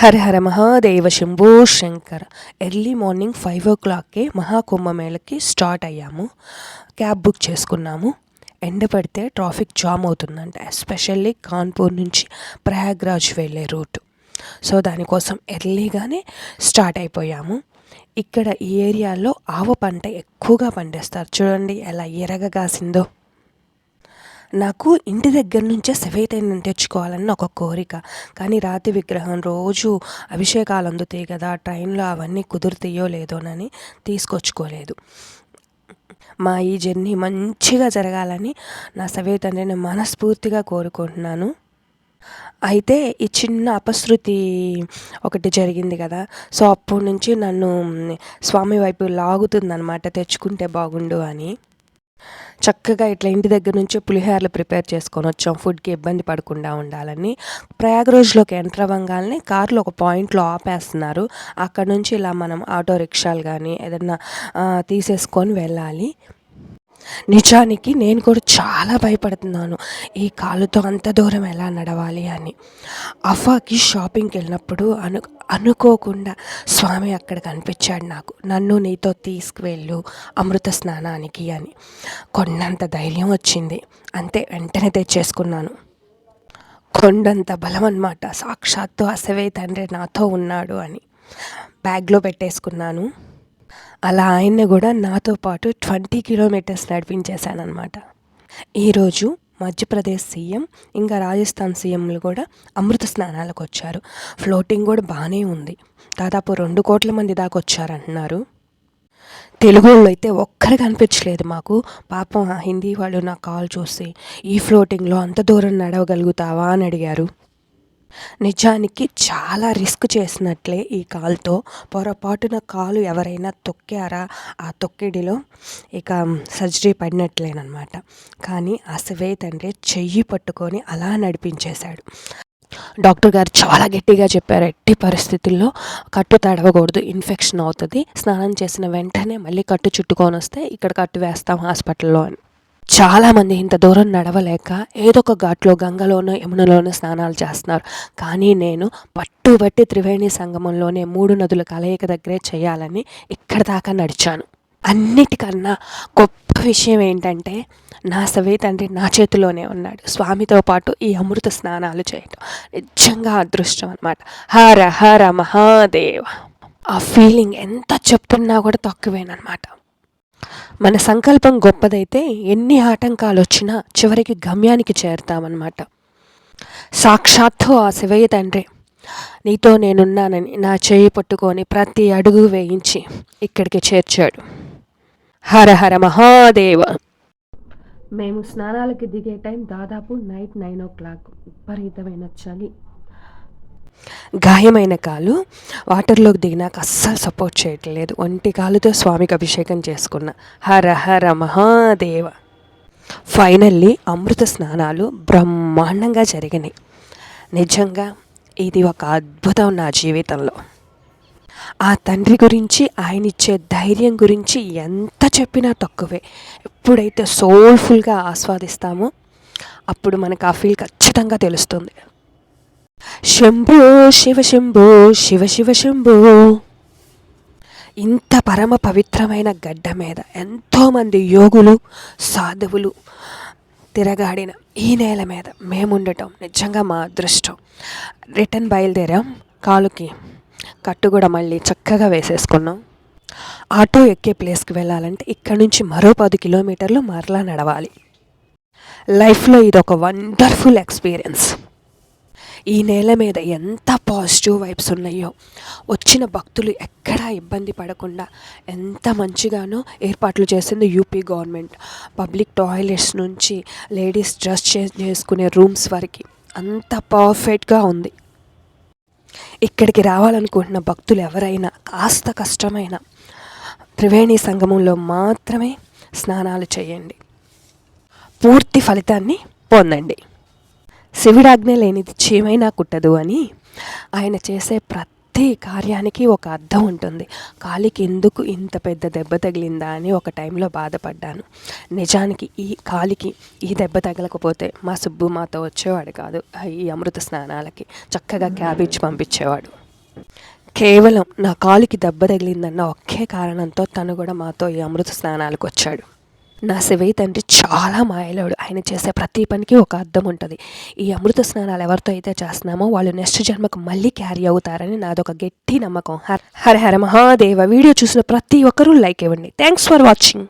హర Hara Mahadeva Shambho Shankara. Early morning 5 o'clockకే మహాకుంభమేళకి start అయ్యాము. క్యాబ్ బుక్ చేసుకున్నాము. ఎండ పడితే ట్రాఫిక్ జామ్ అవుతుందంట, ఎస్పెషల్లీ కాన్పూర్ నుంచి ప్రయాగ్రాజ్ వెళ్ళే రూట్. సో దానికోసం ఎర్లీగానే స్టార్ట్ అయిపోయాము. ఇక్కడ ఈ ఏరియాలో ఆవ పంట ఎక్కువగా పండిస్తారు. చూడండి ఎలా ఎరగగాసిందో. నాకు ఇంటి దగ్గర నుంచే సెవైతేని తెచ్చుకోవాలని ఒక కోరిక. కానీ రాతి విగ్రహం రోజు అభిషేకాలు అందుతాయి కదా, ట్రైన్లో అవన్నీ కుదురుతాయో లేదోనని తీసుకొచ్చుకోలేదు. మా ఈ జర్నీ మంచిగా జరగాలని నా సవేతండ్రిని మనస్ఫూర్తిగా కోరుకుంటున్నాను. అయితే ఈ చిన్న అపశృతి ఒకటి జరిగింది కదా, సో అప్పటి నుంచి నన్ను స్వామి వైపు లాగుతుందనమాట, తెచ్చుకుంటే బాగుండు అని. చక్కగా ఇట్లా ఇంటి దగ్గర నుంచే పులిహోరలు ప్రిపేర్ చేసుకొని వచ్చాం, ఫుడ్కి ఇబ్బంది పడకుండా ఉండాలని. ప్రయాగ్రాజ్లోకి ఎంటర్ అవ్వగానే కార్లు ఒక పాయింట్లో ఆపేస్తున్నారు. అక్కడ నుంచి ఇలా మనం ఆటో రిక్షాలు కానీ ఏదన్నా తీసేసుకొని వెళ్ళాలి. నిజానికి నేను కూడా చాలా భయపడుతున్నాను, ఈ కాలుతో అంత దూరం ఎలా నడవాలి అని. అఫాకి షాపింగ్కి వెళ్ళినప్పుడు అనుకోకుండా స్వామి అక్కడ కనిపించాడు నాకు. నన్ను నీతో తీసుకువెళ్ళు అమృత స్నానానికి అని. కొండంత ధైర్యం వచ్చింది, అంతే వెంటనే తెచ్చేసుకున్నాను. కొండంత బలం అన్నమాట, సాక్షాత్తు అసవే తండ్రి నాతో ఉన్నాడు అని బ్యాగ్లో పెట్టేసుకున్నాను. అలా ఆయన్ని కూడా నాతో పాటు 20 kilometers నడిపించేశానమాట. ఈరోజు మధ్యప్రదేశ్ సీఎం ఇంకా రాజస్థాన్ సీఎంలు కూడా అమృత స్నానాలకు వచ్చారు. ఫ్లోటింగ్ కూడా బాగానే ఉంది. దాదాపు 2 కోట్ల మంది దాకా వచ్చారంటున్నారు. తెలుగు వాళ్ళు అయితే ఒక్కరు కనిపించలేదు మాకు. పాపం ఆ హిందీ వాళ్ళు నా కాల్ చూసి, ఈ ఫ్లోటింగ్లో అంత దూరం నడవగలుగుతావా అని అడిగారు. నిజానికి చాలా రిస్క్ చేసినట్లే ఈ కాలుతో. పొరపాటున కాలు ఎవరైనా తొక్కారా, ఆ తొక్కిడిలో ఇక సర్జరీ పడినట్లేనమాట. కానీ ఆ శివే తండ్రి చెయ్యి పట్టుకొని అలా నడిపించేశాడు. డాక్టర్ గారు చాలా గట్టిగా చెప్పారు, ఎట్టి పరిస్థితుల్లో కట్టు తడవకూడదు, ఇన్ఫెక్షన్ అవుతుంది, స్నానం చేసిన వెంటనే మళ్ళీ కట్టు చుట్టుకొని వస్తే ఇక్కడ కట్టు వేస్తాం హాస్పిటల్లో అని. చాలామంది ఇంత దూరం నడవలేక ఏదో ఒక ఘాట్లో గంగలోనో యమునలోనో స్నానాలు చేస్తున్నారు. కానీ నేను పట్టుబట్టి త్రివేణి సంగమంలోనే 3 నదుల కలయిక దగ్గరే చేయాలని ఇక్కడ దాకా నడిచాను. అన్నిటికన్నా గొప్ప విషయం ఏంటంటే నా సవే తండ్రి నా చేతిలోనే ఉన్నాడు. స్వామితో పాటు ఈ అమృత స్నానాలు చేయటం నిజంగా అదృష్టం అన్నమాట. హర హర మహాదేవ. ఆ ఫీలింగ్ ఎంత చెప్తున్నా కూడా తక్కువేనమాట. మన సంకల్పం గొప్పదైతే ఎన్ని ఆటంకాలు వచ్చినా చివరికి గమ్యానికి చేరుతామన్నమాట. సాక్షాత్తు ఆ శివయ్య తండ్రి నీతో నేనున్నానని నా చేయి పట్టుకొని ప్రతి అడుగు వేయించి ఇక్కడికి చేర్చాడు. హర హర మహాదేవ. మేము స్నానాలకి దిగే టైం దాదాపు నైట్ 9 o'clock. విపరీతమైన చలి. గాయమైన కాలు వాటర్లోకి దిగినాక అస్సలు సపోర్ట్ చేయట్లేదు. ఒంటి కాలుతో స్వామికి అభిషేకం చేసుకున్నా. హర హర మహాదేవ. ఫైనల్లీ అమృత స్నానాలు బ్రహ్మాండంగా జరిగినాయి. నిజంగా ఇది ఒక అద్భుతం నా జీవితంలో. ఆ తండ్రి గురించి, ఆయన ఇచ్చే ధైర్యం గురించి ఎంత చెప్పినా తక్కువే. ఎప్పుడైతే సోల్ఫుల్గా ఆస్వాదిస్తామో అప్పుడు మనకు ఆ ఫీల్ ఖచ్చితంగా తెలుస్తుంది. శంభో శివ శంభో శివ శివ శంభో. ఇంత పరమ పవిత్రమైన గడ్డ మీద ఎంతోమంది యోగులు సాధువులు తిరగాడిన ఈ నేల మీద మేముండటం నిజంగా మా అదృష్టం. రిటర్న్ బయలుదేరాం. కాలుకి కట్టు కూడా మళ్ళీ చక్కగా వేసేసుకున్నాం. ఆటో ఎక్కే ప్లేస్కి వెళ్ళాలంటే ఇక్కడ నుంచి మరో 10 kilometers మరలా నడవాలి. లైఫ్లో ఇది ఒక వండర్ఫుల్ ఎక్స్పీరియన్స్. ఈ నేల మీద ఎంత పాజిటివ్ వైబ్స్ ఉన్నాయో, వచ్చిన భక్తులు ఎక్కడా ఇబ్బంది పడకుండా ఎంత మంచిగానో ఏర్పాట్లు చేసింది యూపీ గవర్నమెంట్. పబ్లిక్ టాయిలెట్స్ నుంచి లేడీస్ డ్రెస్ చేంజ్ చేసుకునే రూమ్స్ వరకు అంత పర్ఫెక్ట్గా ఉంది. ఇక్కడికి రావాలనుకుంటున్న భక్తులు ఎవరైనా కాస్త కష్టమైన త్రివేణి సంగమంలో మాత్రమే స్నానాలు చేయండి, పూర్తి ఫలితాన్ని పొందండి. శివుడాజ్ఞ లేనిది చీమైనా కుట్టదు అని ఆయన చేసే ప్రతి కార్యానికి ఒక అర్థం ఉంటుంది. కాలికి ఎందుకు ఇంత పెద్ద దెబ్బ తగిలిందా అని ఒక టైంలో బాధపడ్డాను. నిజానికి ఈ కాలికి ఈ దెబ్బ తగలకపోతే మా సుబ్బు మాతో వచ్చేవాడు కాదు ఈ అమృత స్నానాలకి. చక్కగా క్యాబ్ ఇచ్చి పంపించేవాడు. కేవలం నా కాలుకి దెబ్బ తగిలిందన్న ఒకే కారణంతో తను కూడా మాతో ఈ అమృత స్నానాలకు వచ్చాడు. నా శివయ్య తండ్రి చాలా మాయలోడు. ఆయన చేసే ప్రతి పనికి ఒక అర్థం ఉంటుంది. ఈ అమృత స్నానాలు ఎవరితో అయితే చేస్తున్నామో వాళ్ళు నెక్స్ట్ జన్మకు మళ్ళీ క్యారీ అవుతారని నాదొక గట్టి నమ్మకం. హర హర మహాదేవ. వీడియో చూసిన ప్రతి ఒక్కరూ లైక్ ఇవ్వండి. Thanks for watching.